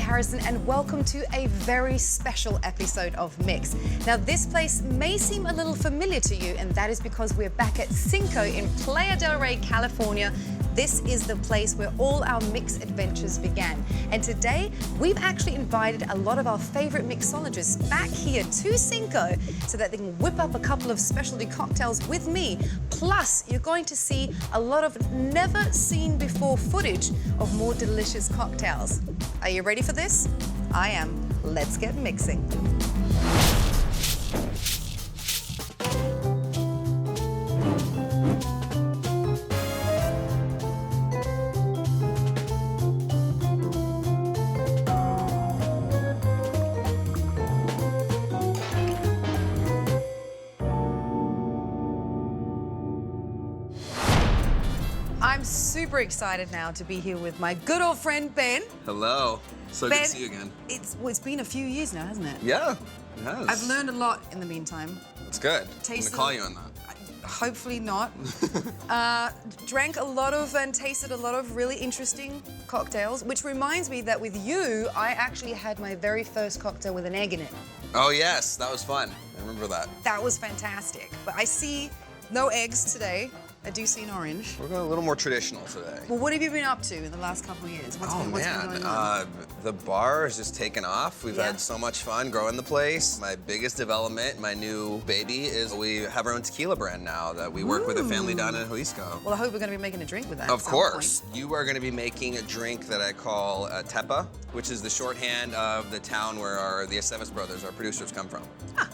Harrison and welcome to a very special episode of Mix. Now this place may seem a little familiar to you and that is because we're back at Cinco in Playa del Rey, California. This is the place where all our mix adventures began. And today, we've actually invited a lot of our favorite mixologists back here to Cinco so that they can whip up a couple of specialty cocktails with me. Plus, you're going to see a lot of never seen before footage of more delicious cocktails. Are you ready for this? I am. Let's get mixing. I'm super excited now to be here with my good old friend, Ben. Hello. So Ben, good to see you again. It's been a few years now, hasn't it? Yeah, it has. I've learned a lot in the meantime. That's good. I'm going to call you on that. Hopefully not. Drank a lot of and tasted a lot of really interesting cocktails, which reminds me that with you, I actually had my very first cocktail with an egg in it. Oh, yes. That was fun. I remember that. That was fantastic. But I see no eggs today. I do see an orange. We're going a little more traditional today. Well, what have you been up to in the last couple of years? What's been going on? The bar has just taken off. We've had so much fun growing the place. My biggest development, my new baby, is we have our own tequila brand now that we work with a family down in Jalisco. Well, I hope we're going to be making a drink with that. Of course. You are going to be making a drink that I call tepa, which is the shorthand of the town where the Aceves brothers, our producers, come from. Ah,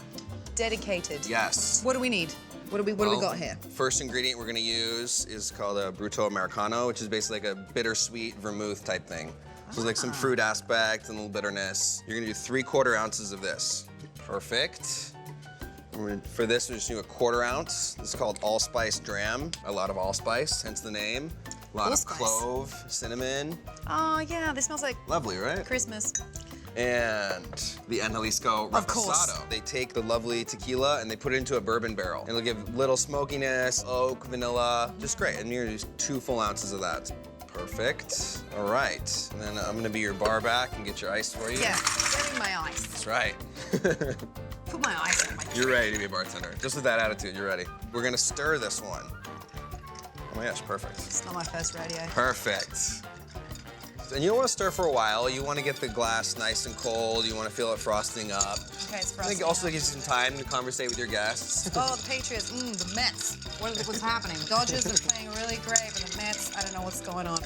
dedicated. Yes. What do we need? What do we got here? First ingredient we're gonna use is called a Bruto Americano, which is basically like a bittersweet vermouth type thing. So there's like some fruit aspect and a little bitterness. You're gonna do 3/4 ounces of this. Perfect. For this, we're just doing a 1/4 ounce. This is called allspice dram. A lot of allspice, hence the name. A lot of clove, cinnamon. Oh yeah, this smells like lovely, right? Christmas. And the Jalisco Reposado. They take the lovely tequila and they put it into a bourbon barrel. It'll give little smokiness, oak, vanilla, just great. And you're gonna use 2 full ounces of that. Perfect. All right. And then I'm gonna be your bar back and get your ice for you. Yeah, getting my ice. That's right. Put my ice in my drink. You're ready to be a bartender. Just with that attitude, you're ready. We're gonna stir this one. Oh my gosh, perfect. It's not my first rodeo. Perfect. And you don't want to stir for a while. You want to get the glass nice and cold. You want to feel it frosting up. Okay, it's frosting I think it also gives you some time to conversate with your guests. Oh, the Patriots, the Mets. What's happening? Dodgers are playing really great, but the Mets, I don't know what's going on.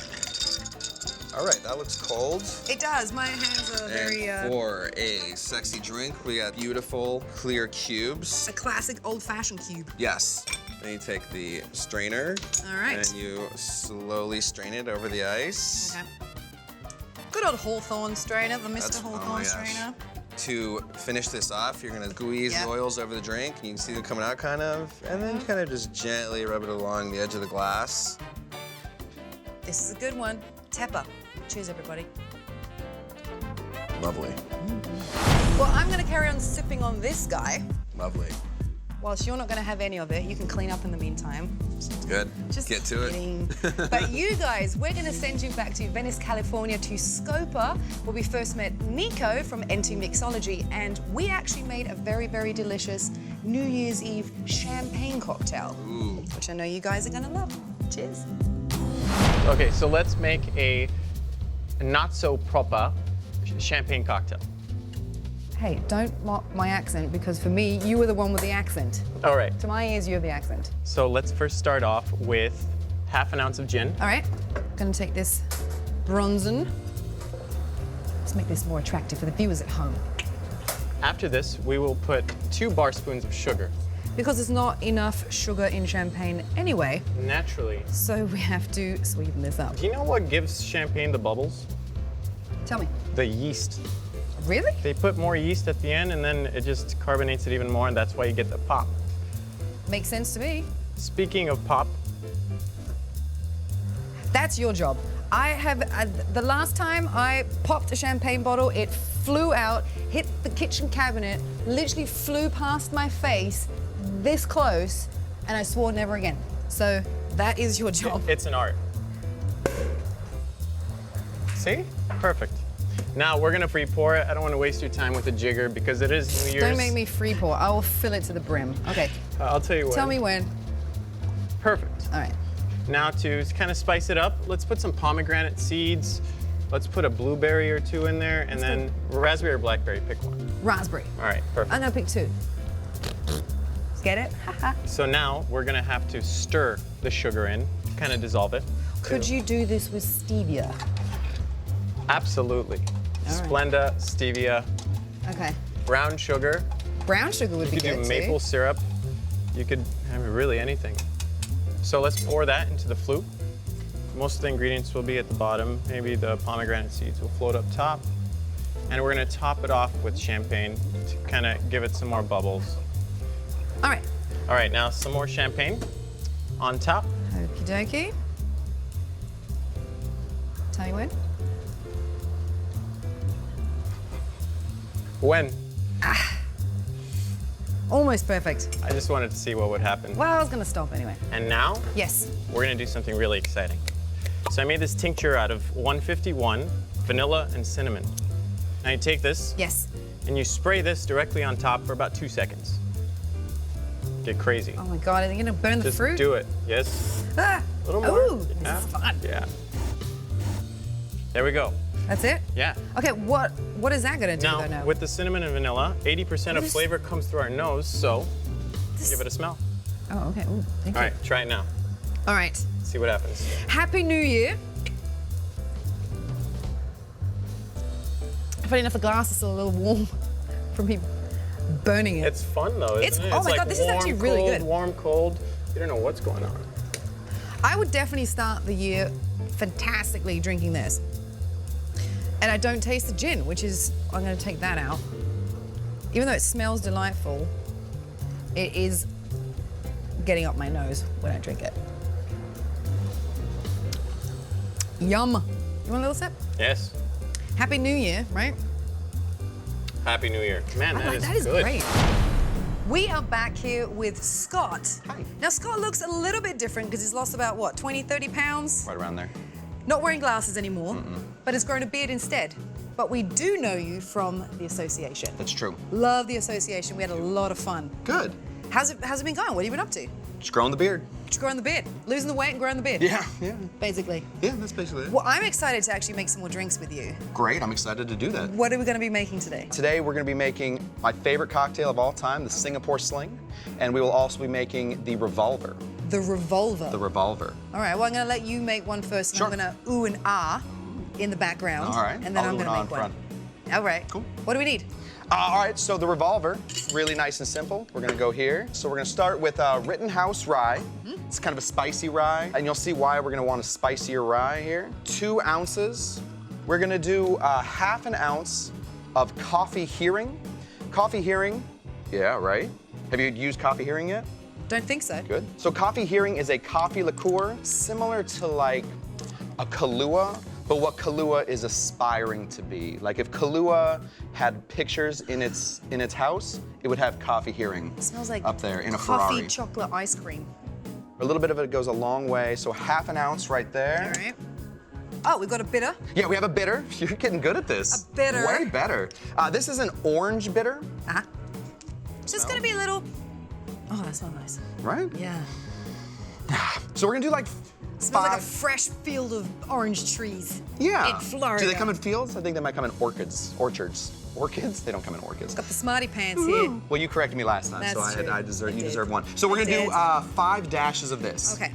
All right, that looks cold. It does. My hands are very... For a sexy drink, we got beautiful clear cubes. A classic old-fashioned cube. Yes. Then you take the strainer. All right. And you slowly strain it over the ice. Okay. Good old Hawthorne strainer, the Mr. Hawthorne strainer. To finish this off, you're gonna squeeze the oils over the drink. You can see them coming out kind of, and then kind of just gently rub it along the edge of the glass. This is a good one. Tepa. Cheers, everybody. Lovely. Well, I'm gonna carry on sipping on this guy. Lovely. Whilst you're not going to have any of it, you can clean up in the meantime. Sounds good. Just get to kidding. it. But you guys, we're going to send you back to Venice, California, to Scopa, where we first met Nico from N2 Mixology, and we actually made a very, very delicious New Year's Eve champagne cocktail, which I know you guys are going to love. Cheers. Okay, so let's make a not so proper champagne cocktail. Hey, don't mock my accent, because for me, you were the one with the accent. All right. To my ears, you have the accent. So let's first start off with 1/2 ounce of gin. All right, gonna take this bronzen. Let's make this more attractive for the viewers at home. After this, we will put 2 bar spoons of sugar. Because there's not enough sugar in champagne anyway. Naturally. So we have to sweeten this up. Do you know what gives champagne the bubbles? Tell me. The yeast. Really? They put more yeast at the end, and then it just carbonates it even more, and that's why you get the pop. Makes sense to me. Speaking of pop. That's your job. I have, the last time I popped a champagne bottle, it flew out, hit the kitchen cabinet, literally flew past my face, this close, and I swore never again. So that is your job. It's an art. See? Perfect. Now we're gonna pre-pour it. I don't want to waste your time with the jigger because it is New Year's. Don't make me free pour. I will fill it to the brim. Okay. I'll tell you what. Tell me when. Perfect. All right. Now to kind of spice it up, let's put some pomegranate seeds. Let's put a blueberry or two in there, and then raspberry or blackberry, pick one. Raspberry. All right, perfect. I'm gonna pick 2. Get it? So now we're gonna have to stir the sugar in, kind of dissolve it. Could you do this with stevia? Absolutely. All right. Splenda, stevia, Okay. brown sugar. Brown sugar would be You could good do maple too. syrup. You could have really anything. So let's pour that into the flute. Most of the ingredients will be at the bottom. Maybe the pomegranate seeds will float up top. And we're gonna top it off with champagne to kind of give it some more bubbles. All right. All right, now some more champagne on top. Okie dokie. Tell you when. When? Almost perfect. I just wanted to see what would happen. Well, I was gonna stop anyway. And now, Yes. we're gonna do something really exciting. So I made this tincture out of 151, vanilla and cinnamon. Now you take this Yes. and you spray this directly on top for about 2 seconds. Get crazy. Oh my God, are they gonna burn the Just fruit? do it. Yes. Ah. A little more. Ooh, Yeah. this is fun. Yeah. There we go. That's it? Yeah. Okay, what is that gonna do though Now, now? with the cinnamon and vanilla, 80% of This- flavor comes through our nose, so give it a smell. Oh, okay. Ooh, thank All you. right, try it now. All right. See what happens. Happy New Year. Funny enough, the glass is still a little warm from me burning it. It's fun though, isn't It's- it? oh It's my like God, this is actually really cold, good. Warm, cold. You don't know what's going on. I would definitely start the year fantastically drinking this. And I don't taste the gin, which is, I'm gonna take that out. Even though it smells delightful, it is getting up my nose when I drink it. Yum. You want a little sip? Yes. Happy New Year, right? Happy New Year. Man, that is that is good. great. We are back here with Scott. Hi. Now, Scott looks a little bit different because he's lost about, what, 20, 30 pounds? Right around there. Not wearing glasses anymore, but has grown a beard instead. But we do know you from the association. That's true. Love the association. We had a lot of fun. Good. How's it been going? What have you been up to? Just growing the beard. Just growing the beard. Losing the weight and growing the beard. Yeah. Basically. Yeah, that's basically it. Well, I'm excited to actually make some more drinks with you. Great, I'm excited to do that. What are we going to be making today? Today we're going to be making my favorite cocktail of all time, the Singapore Sling, and we will also be making the Revolver. The Revolver. The Revolver. All right, well, I'm going to let you make one first, and Sure. I'm going to ooh and ah in the background. All right, And then I'll I'm ooh going and to ah make in one. front. All right. Cool. What do we need? All right, so the Revolver, really nice and simple. We're gonna go here. So we're gonna start with Rittenhouse rye. It's kind of a spicy rye, and you'll see why we're gonna want a spicier rye here. 2 ounces. We're gonna do half an ounce of coffee hearing. Coffee hearing, yeah, right? Have you used coffee hearing yet? Don't think so. Good. So coffee hearing is a coffee liqueur similar to like a Kahlua, but what Kahlua is aspiring to be. Like if Kahlua had pictures in its house, it would have coffee hearing It smells like up there in a coffee Ferrari. chocolate ice cream. A little bit of it goes a long way, so half an ounce right there. All right. Oh, we've got a bitter. Yeah, we have a bitter. You're getting good at this. A bitter. Way better. This is an orange bitter, Uh-huh. So it's going to be a little... Oh, that smells nice. right? Yeah. So we're gonna do like Smells like a 5. fresh field of orange trees. Yeah. In Florida. Do they come in fields? I think they might come in orchids, orchards. Orchids? They don't come in orchids. Got the smarty pants here. Well, you corrected me last time, so That's true. I deserve. I You did. deserve one. So we're I gonna do did. 5 dashes of this. Okay.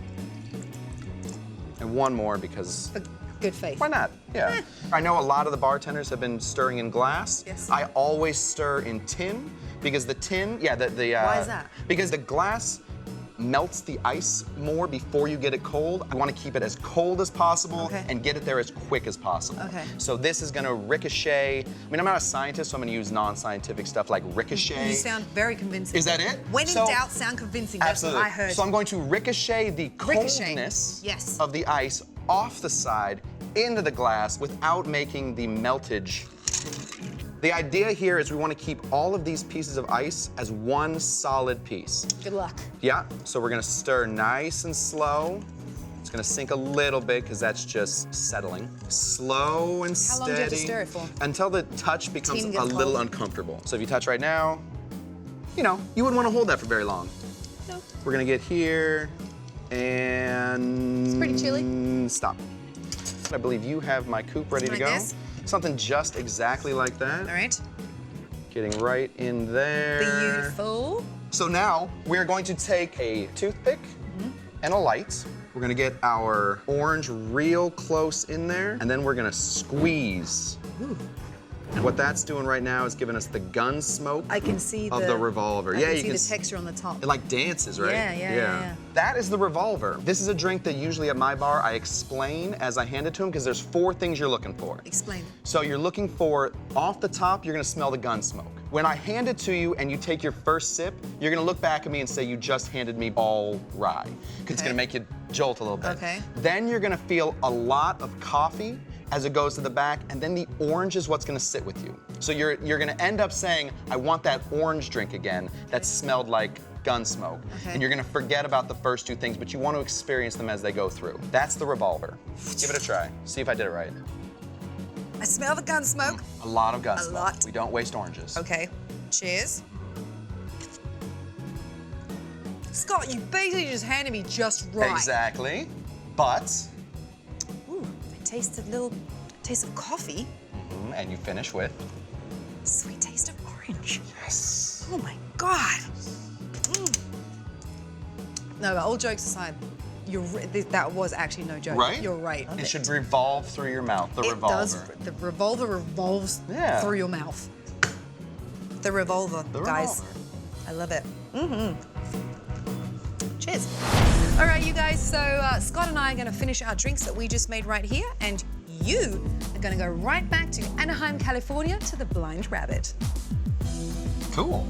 And one more because For good faith. why not? Yeah. I know a lot of the bartenders have been stirring in glass. Yes. I always stir in tin because the tin, yeah, the Why is that? Because the glass melts the ice more before you get it cold. I want to keep it as cold as possible Okay. and get it there as quick as possible. Okay. So this is gonna ricochet. I mean, I'm not a scientist, so I'm gonna use non-scientific stuff like ricochet. You sound very convincing. Is that it? When in So- doubt, sound convincing. That's Absolutely. what I heard. So I'm going to ricochet the Ricochet. coldness Yes. of the ice off the side into the glass without making the meltage. The idea here is we want to keep all of these pieces of ice as one solid piece. Good luck. Yeah, so we're gonna stir nice and slow. It's gonna sink a little bit because that's just settling. Slow and steady. How long do you have to stir it for? Until the touch becomes Team a gets little cold. uncomfortable. So if you touch right now, you know, you wouldn't want to hold that for very long. No. We're gonna get here and... It's pretty chilly. Stop. I believe you have my coupe ready to Like go. this? Something just exactly like that. All right. Getting right in there. Beautiful. So now we're going to take a toothpick and a light. We're gonna get our orange real close in there, and then we're gonna squeeze. Ooh. And what that's doing right now is giving us the gun smoke I can see of the Revolver. I Yeah, can you see can the texture on the top. It like dances, right? Yeah. That is the Revolver. This is a drink that usually at my bar I explain as I hand it to them because there's 4 things you're looking for. Explain. So you're looking for, off the top, you're gonna smell the gun smoke. When I hand it to you and you take your first sip, you're gonna look back at me and say, you just handed me all rye. Because it's Okay. gonna make you jolt a little bit. Okay. Then you're gonna feel a lot of coffee as it goes to the back, and then the orange is what's gonna sit with you. So you're gonna end up saying, I want that orange drink again that smelled like gun smoke. Okay. And you're gonna forget about the first 2 things, but you want to experience them as they go through. That's the Revolver. Give it a try. See if I did it right. I smell the gun smoke. A lot of gun A smoke. lot. We don't waste oranges. Okay. Cheers. Scott, you basically just handed me just right. Exactly. But, Ooh, I taste a little taste of coffee. and you finish with, Sweet taste of orange. yes. Oh my God. No, but all jokes aside, that was actually no joke. Right? You're right. It should revolve through your mouth, the It Revolver. does. The Revolver revolves Yeah. through your mouth. The Revolver, The guys. Revolver. I love it. Cheers. All right, you guys, so Scott and I are gonna finish our drinks that we just made right here, and you are gonna go right back to Anaheim, California to the Blind Rabbit. Cool.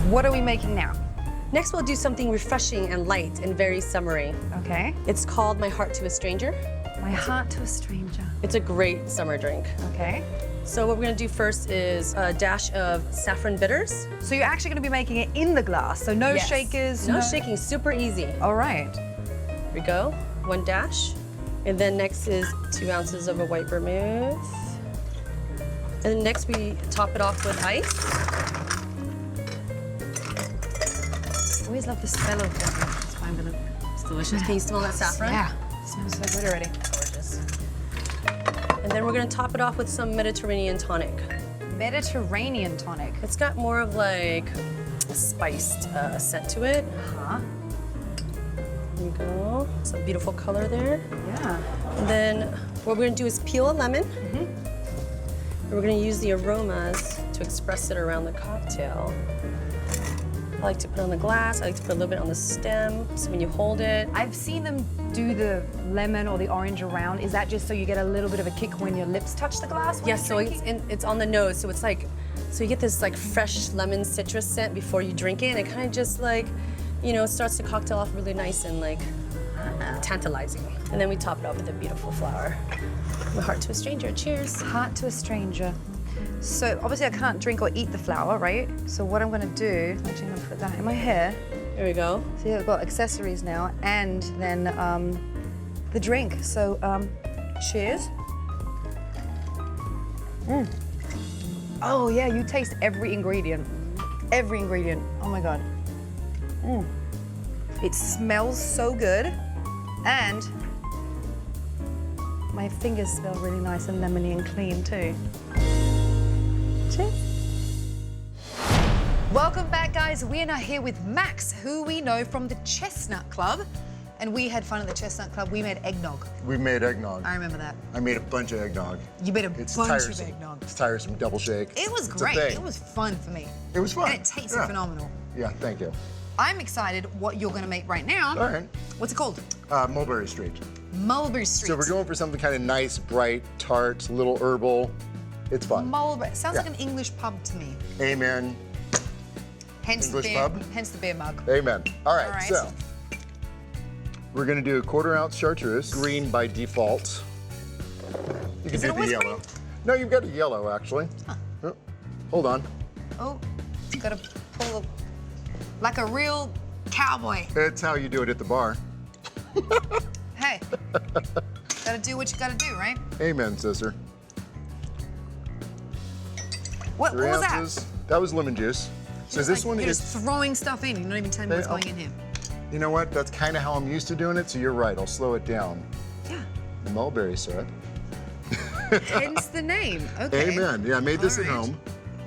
What are we making now? Next, we'll do something refreshing and light and very summery. Okay. It's called My Heart to a Stranger. My heart to a stranger. It's a great summer drink. Okay. So what we're gonna do first is a dash of saffron bitters. So you're actually gonna be making it in the glass, so no Yes. shakers? No shaking, super easy. All right. Here we go, 1 dash. And then next is 2 ounces of a white vermouth. And then next we top it off with ice. I always love the smell of that. It's fine, but It's delicious. Can you smell that saffron? yeah, it smells so good already. Gorgeous. And then we're gonna top it off with some Mediterranean tonic. Mediterranean tonic. It's got more of like a spiced scent to it. Huh? There you go. Some beautiful color there. Yeah. And then what we're gonna do is peel a lemon. And we're gonna use the aromas to express it around the cocktail. I like to put it on the glass. I like to put a little bit on the stem, so when you hold it. I've seen them do the lemon or the orange around. Is that just so you get a little bit of a kick when your lips touch the glass? when Yes, so you're drinking? it's on the nose, so it's like, so you get this like fresh lemon citrus scent before you drink it, and it kind of just like, you know, starts the cocktail off really nice and like tantalizing. And then we top it off with a beautiful flower. My Heart to a Stranger, cheers. Heart to a stranger. So obviously I can't drink or eat the flower, right? So what I'm gonna do, actually I'm gonna put that in my hair. Here we go. See, I've got accessories now, and then the drink. So cheers. Oh yeah, you taste every ingredient. Every ingredient. Oh my God. It smells so good, and my fingers smell really nice and lemony and clean too. Cheers. Welcome back, guys. We are now here with Max, who we know from the Chestnut Club. And we had fun at the Chestnut Club. We made eggnog. We made eggnog. I remember that. I made a bunch of eggnog. You made a It's bunch tiresome. of eggnog. It's tiresome, double shake. It was It's a great. thing. It was fun for me. It was fun. And it tasted Yeah. phenomenal. Yeah, thank you. I'm excited what you're gonna make right now. All right. What's it called? Mulberry Street. Mulberry Street. So we're going for something kind of nice, bright, tart, a little herbal. It's fun. Mulberry. Sounds Yeah. like an English pub to me. Amen. Hence English the beer, pub? Hence the beer mug. Amen. All right, All right. so we're going to do a 1/4 ounce chartreuse, green by default. You can Is it do the always yellow. green? No, you've got a yellow actually. Oh, hold on. Oh, gotta pull like a real cowboy. That's how you do it at the bar. Hey, gotta do what you gotta do, right? Amen, sister. What 3 was ounces. that? That was lemon juice. So this one you're is, just throwing stuff in. You're not even telling me what's Hey, going in here. you know what? That's kind of how I'm used to doing it, so you're right. I'll slow it down. Yeah. The mulberry syrup. Hence the name. Okay. Amen. Yeah, I made this All at right. home,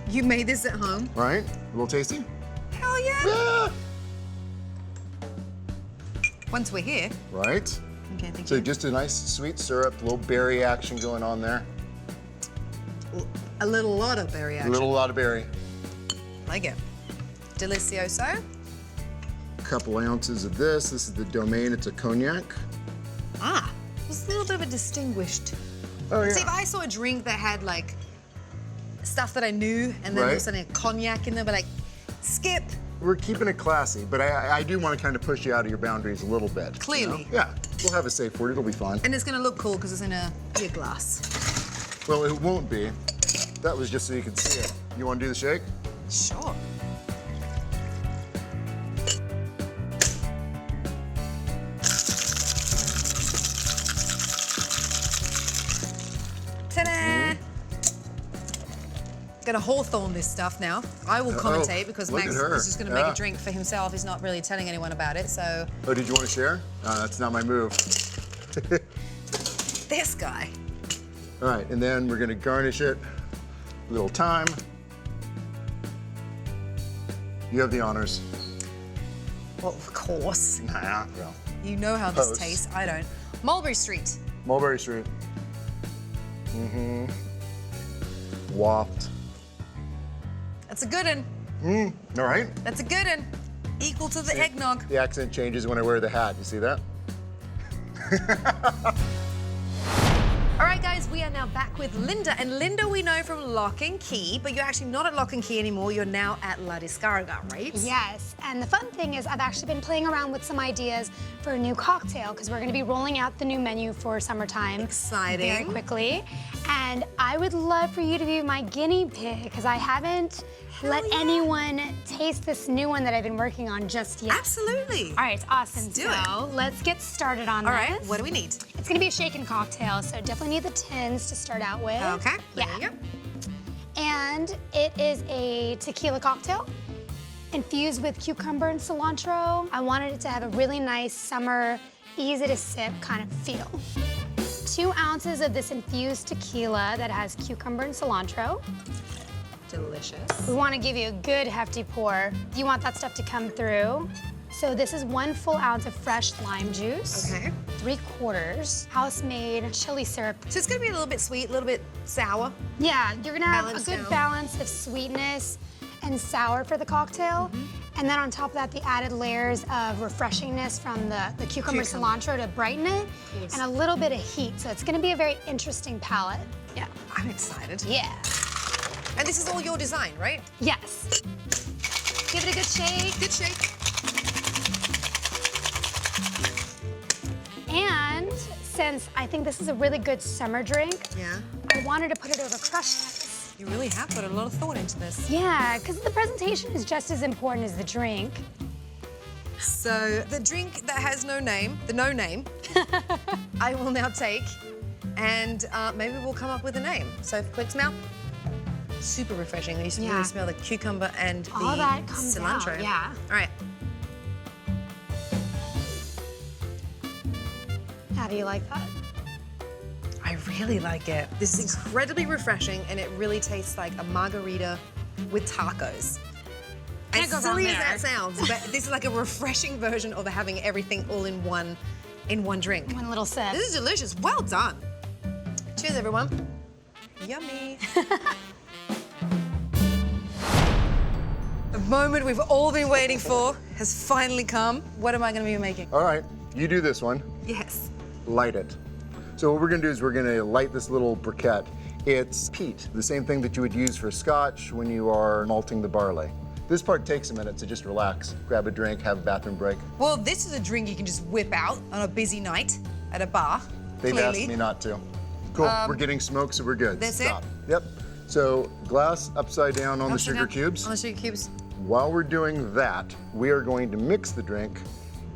You made this at home? right? A little tasty? Hell yeah. Yeah. Once we're here. Right? Okay, thank So you. just a nice sweet syrup, little berry action going on there. A little lot of berry A action. little lot of berry. Like it. Delicioso. A couple ounces of this. This is the Domaine. It's a cognac. Ah, it's a little bit of a distinguished. Oh yeah. See, if I saw a drink that had like stuff that I knew and then all of a Right. sudden a cognac in there, but like, skip. We're keeping it classy, but I do want to kind of push you out of your boundaries a little bit. you know? Clearly. Yeah. We'll have a safe word. It'll be fine. And it's gonna look cool because it's in a beer glass. Well, it won't be. That was just so you could see it. You want to do the shake? Sure. Ta-da! Gonna hawthorn this stuff now. I will commentate because look Max at her. is just gonna make Yeah. a drink for himself. He's not really telling anyone about it, so Oh, did you want to share? That's not my move. this guy. All right, and then we're gonna garnish it. A little thyme. You have the honors. Well, of course. Nah, well. You know how this Post. tastes. I don't. Mulberry Street. Mulberry Street. Waft. That's a good one. All right. That's a good one. Equal to the eggnog. The accent changes when I wear the hat. You see that? All right, guys, we are now back with Linda. And Linda, we know from Lock and Key, but you're actually not at Lock and Key anymore. You're now at La Descarga, right? Yes, and the fun thing is I've actually been playing around with some ideas for a new cocktail because we're going to be rolling out the new menu for summertime Exciting. very quickly. And I would love for you to be my guinea pig because I haven't let anyone taste this new one that I've been working on just yet. Absolutely. All right, awesome. Let's do so let's get started on All this. right, what do we need? It's going to be a shaken cocktail, so definitely need the tins to start out with. Okay, there Yeah. you go. And it is a tequila cocktail infused with cucumber and cilantro. I wanted it to have a really nice summer, easy to sip kind of feel. 2 ounces of this infused tequila that has cucumber and cilantro. Delicious. We want to give you a good hefty pour. You want that stuff to come through. So this is 1 full ounce of fresh lime juice. Okay. 3/4 house-made chili syrup. So it's gonna be a little bit sweet, a little bit sour. Yeah, you're gonna have Balanced a good out. balance of sweetness and sour for the cocktail. And then on top of that, the added layers of refreshingness from the cucumber cilantro to brighten it, Yes. and a little bit of heat. So it's gonna be a very interesting palette. Yeah. I'm excited. Yeah. And this is all your design, right? Yes. Give it a good shake. Good shake. And since I think this is a really good summer drink, Yeah. I wanted to put it over crushed ice. You really have put a lot of thought into this. Yeah, because the presentation is just as important as the drink. So the drink that has no name, the no name, I will now take, and maybe we'll come up with a name. So quick smell. Super refreshing. You can Yeah. really smell the cucumber and All the that comes cilantro. out, yeah. All right. How do you like that? I really like it. This is incredibly refreshing, and it really tastes like a margarita with tacos. Can't As go wrong silly as there. that sounds, but this is like a refreshing version of having everything all in one drink. One little sip. This is delicious. Well done. Cheers, everyone. Yummy. The moment we've all been waiting for has finally come. What am I going to be making? All right, you do this one. Yes. Light it. So what we're gonna do is we're gonna light this little briquette. It's peat, the same thing that you would use for scotch when you are malting the barley. This part takes a minute, so just relax. Grab a drink, have a bathroom break. Well, this is a drink you can just whip out on a busy night at a bar. They've clearly. asked me not to. Cool, we're getting smoked, so we're good. that's it? Stop. Yep. So glass upside down on the Upside sugar down. cubes. On the sugar cubes. While we're doing that, we are going to mix the drink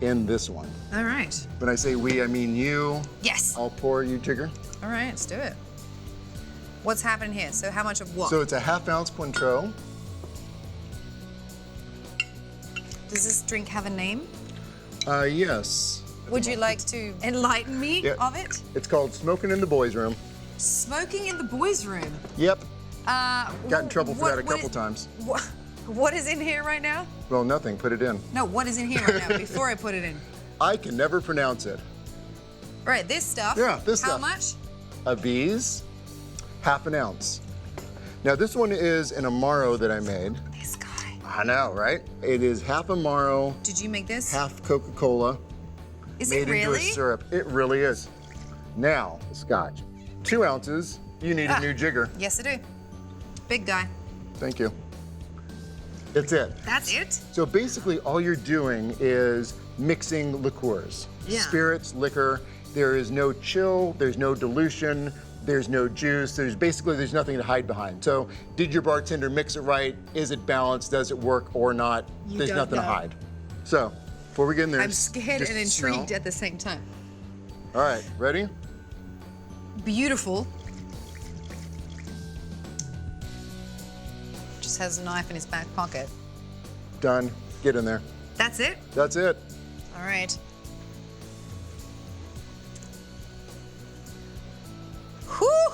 in this one. All right. When I say we, I mean you. Yes. I'll pour, you jigger. All right, let's do it. What's happening here? So how much of what? So it's a 1/2 ounce Cointreau. Does this drink have a name? Yes. Would you like to enlighten me of it? It's called Smoking in the Boys' Room. Smoking in the boys' room. Yep. Got in trouble for that a couple times. What is in here right now? Well, nothing. Put it in. No, what is in here right now before I put it in? I can never pronounce it. Right, this stuff. Yeah, this How stuff. much? Of these, 1/2 ounce. Now this one is an Amaro that I made. This guy. I know, right? It is 1/2 Amaro, Did you make this? 1/2 Coca-Cola, Is made it really? into a syrup. It really is. Now, Scotch. 2 ounces. You need a new jigger. Yes, I do. Big guy. Thank you. That's it. That's it? So basically all you're doing is mixing liqueurs. Yeah. Spirits, liquor. There is no chill, there's no dilution, there's no juice, there's nothing to hide behind. So did your bartender mix it right? Is it balanced? Does it work or not? There's don't nothing to know. hide. So before we get in there, I'm scared just and intrigued smell. at the same time. All right, ready? Beautiful. Just has a knife in his back pocket. Done. Get in there. That's it? That's it. All right. Whew!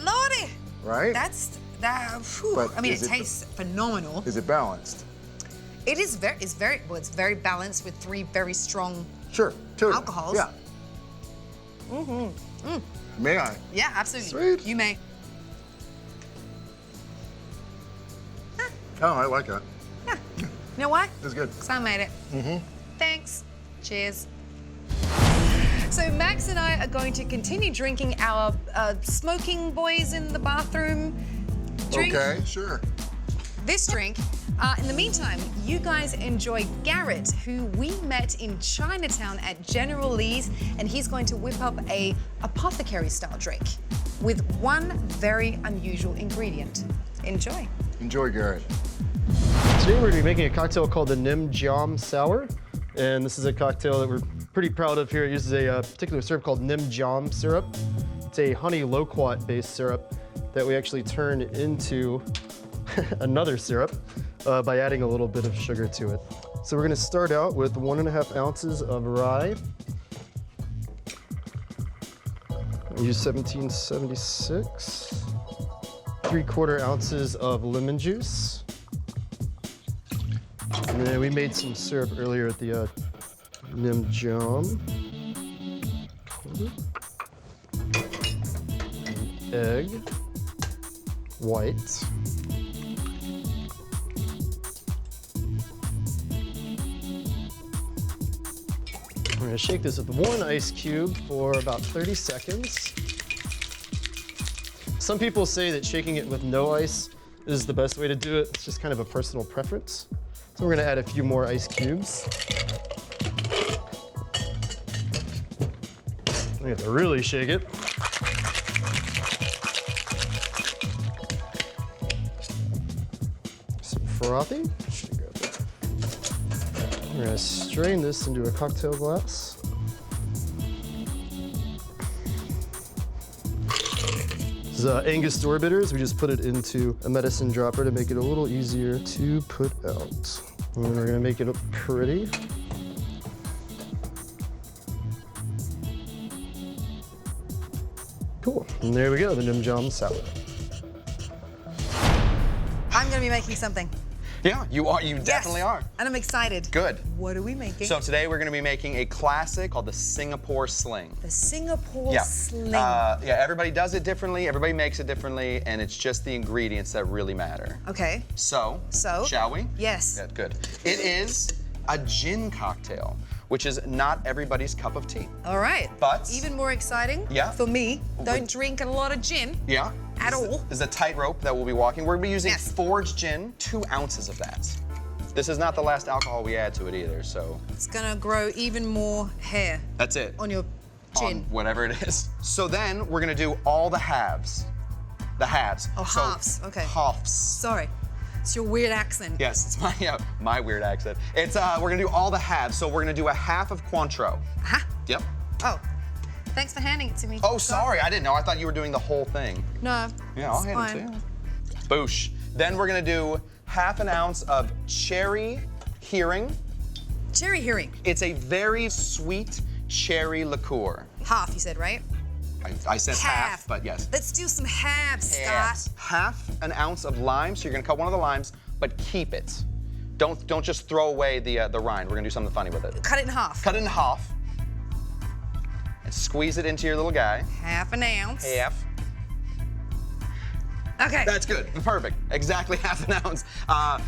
Lordy! Right? Whew. But I mean, is it it- tastes phenomenal. Is it balanced? It is it's very balanced with 3 very strong. Sure. Totally. Alcohols. Yeah. May I? Yeah, absolutely. Sweet. You may. Oh, I like it. You know why? It's good. Because I made it. Thanks. Cheers. So Max and I are going to continue drinking our smoking boys in the bathroom drink. Okay, sure. This drink. In the meantime, you guys enjoy Garrett, who we met in Chinatown at General Lee's, and he's going to whip up a apothecary-style drink with one very unusual ingredient. Enjoy. Enjoy, Garrett. Today we're going to be making a cocktail called the Nimjum Sour, and this is a cocktail that we're pretty proud of here. It uses a particular syrup called Nimjum syrup. It's a honey loquat based syrup that we actually turn into another syrup by adding a little bit of sugar to it. So we're going to start out with 1.5 ounces of rye. I use 1776. 3/4 ounces of lemon juice. And then we made some syrup earlier at the Nimjum. Egg. White. We're gonna shake this with 1 ice cube for about 30 seconds. Some people say that shaking it with no ice is the best way to do it. It's just kind of a personal preference. So we're gonna add a few more ice cubes. We have to really shake it. Some frothy. We're gonna strain this into a cocktail glass. This is Angus door bitters. We just put it into a medicine dropper to make it a little easier to put out. And we're gonna make it look pretty. Cool. And there we go, the Nimjum Sour. I'm going to be making something. Yeah, you are. You definitely Yes. are. And I'm excited. Good. What are we making? So today we're going to be making a classic called the Singapore Sling. the Singapore Yeah. Sling. Yeah, everybody does it differently, everybody makes it differently, and it's just the ingredients that really matter. Okay. So, So? shall we? Yes. Yeah, good. It is a gin cocktail, which is not everybody's cup of tea. All right. But- even more exciting Yeah. for me, don't drink a lot of gin. Yeah. At all. This is a tightrope that we'll be walking. We're going to be using Yes. forged gin, 2 ounces of that. This is not the last alcohol we add to it either, so It's gonna grow even more hair that's it. on your On chin. whatever it is. So then we're gonna do all the halves. The halves. Oh, So, halves, okay. Halves. Sorry. It's your weird accent. Yes, it's my weird accent. It's we're gonna do all the halves. So we're gonna do a half of Cointreau. Huh? Yep. Oh, thanks for handing it to me. Oh, sorry, I didn't know. I thought you were doing the whole thing. No. Yeah, I'll it's hand fine. it to you. Boosh. Then we're gonna do half an ounce of cherry hearing. Cherry hearing. It's a very sweet cherry liqueur. Half, you said, right? I said half, but yes. Let's do some halves, Half. Scott. Half an ounce of lime, so you're gonna cut one of the limes, but keep it. Don't just throw away the rind. We're gonna do something funny with it. Cut it in half. Cut it in half. And squeeze it into your little guy. Half an ounce. Half. Okay. That's good. Perfect. Exactly half an ounce.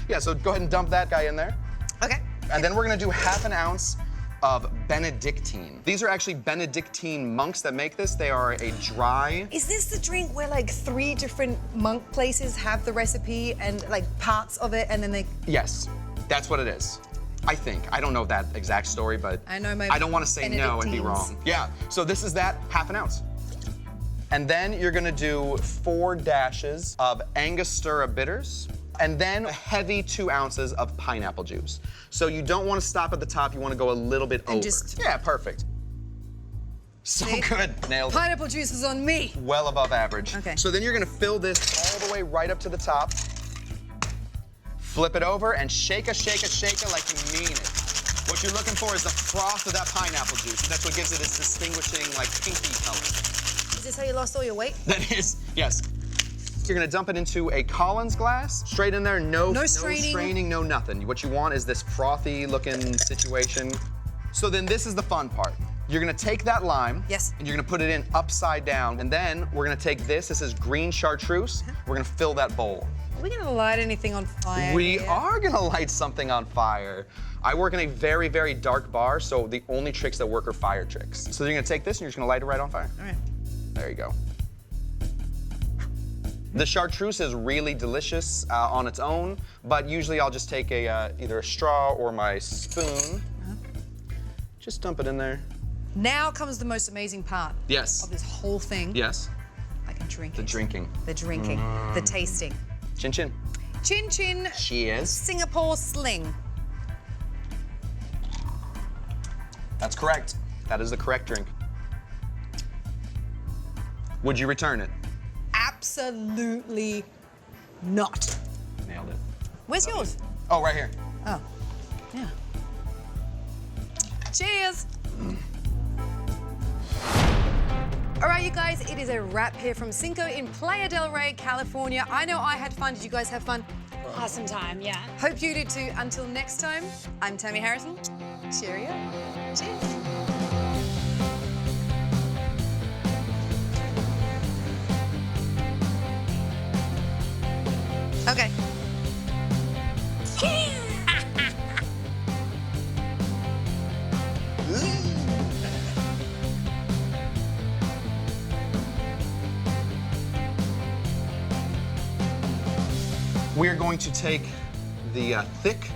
Yeah, so go ahead and dump that guy in there. Okay. And then we're gonna do half an ounce of Benedictine. These are actually Benedictine monks that make this. They are a dry. Is this the drink where like 3 different monk places have the recipe and like parts of it and then they... Yes, that's what it is. I think. I don't know that exact story, but I know my I don't want to say no and be Benedictines. wrong. Yeah, so this is that, half an ounce. And then you're gonna do 4 dashes of Angostura bitters, and then a heavy 2 ounces of pineapple juice. So you don't want to stop at the top, you want to go a little bit over. just- Yeah, perfect. So See? good, nailed it. Pineapple juice is on me. Well above average. Okay. So then you're gonna fill this all the way right up to the top. Flip it over and shake a like you mean it. What you're looking for is the froth of that pineapple juice. That's what gives it its distinguishing, like, pinky color. Is this how you lost all your weight? That is, yes. You're gonna dump it into a Collins glass, straight in there, no straining, no nothing. What you want is this frothy looking situation. So then this is the fun part. You're gonna take that lime, Yes. and you're gonna put it in upside down, and then we're gonna take this is green chartreuse, we're gonna fill that bowl. Are we gonna light anything on fire? We here? are gonna light something on fire. I work in a very, very dark bar, so the only tricks that work are fire tricks. So you're gonna take this and you're just gonna light it right on fire. All right. There you go. The chartreuse is really delicious on its own, but usually I'll just take either a straw or my spoon. Just dump it in there. Now comes the most amazing part Yes. of this whole thing. Yes. I can drink The it. drinking. The drinking. The tasting. Chin chin. Chin chin. Cheers. Singapore sling. That's correct. That is the correct drink. Would you return it? Absolutely not. Nailed it. Where's yours? Oh, right here. Oh, yeah. Cheers. All right, you guys, it is a wrap here from Cinco in Playa del Rey, California. I know I had fun. Did you guys have fun? Awesome time, yeah. Hope you did too. Until next time, I'm Tamee Harrison. Cheerio. Cheers. Okay. We're going to take the thick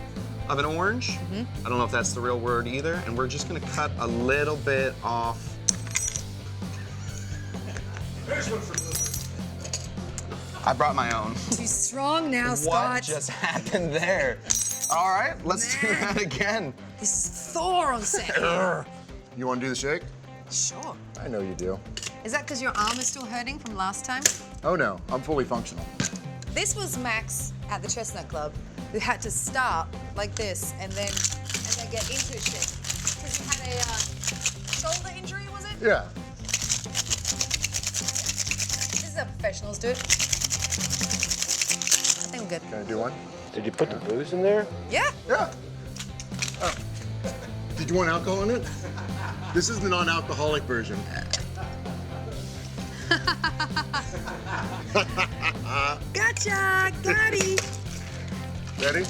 of an orange. I don't know if that's the real word either, and we're just gonna cut a little bit off. I brought my own. Too strong now, What Scott. just happened there? All right, let's do that again. This is Thor on set here. You want to do the shake? Sure. I know you do. Is that because your arm is still hurting from last time? Oh no, I'm fully functional. This was Max at the Chestnut Club, who had to start like this and then get into a shake. Because he had a shoulder injury, was it? Yeah. This is how professionals do it. I think we're good. Can I do one? Did you put the booze in there? Yeah. Yeah. Oh. Did you want alcohol in it? This is the non-alcoholic version. Gotcha, got it. Ready?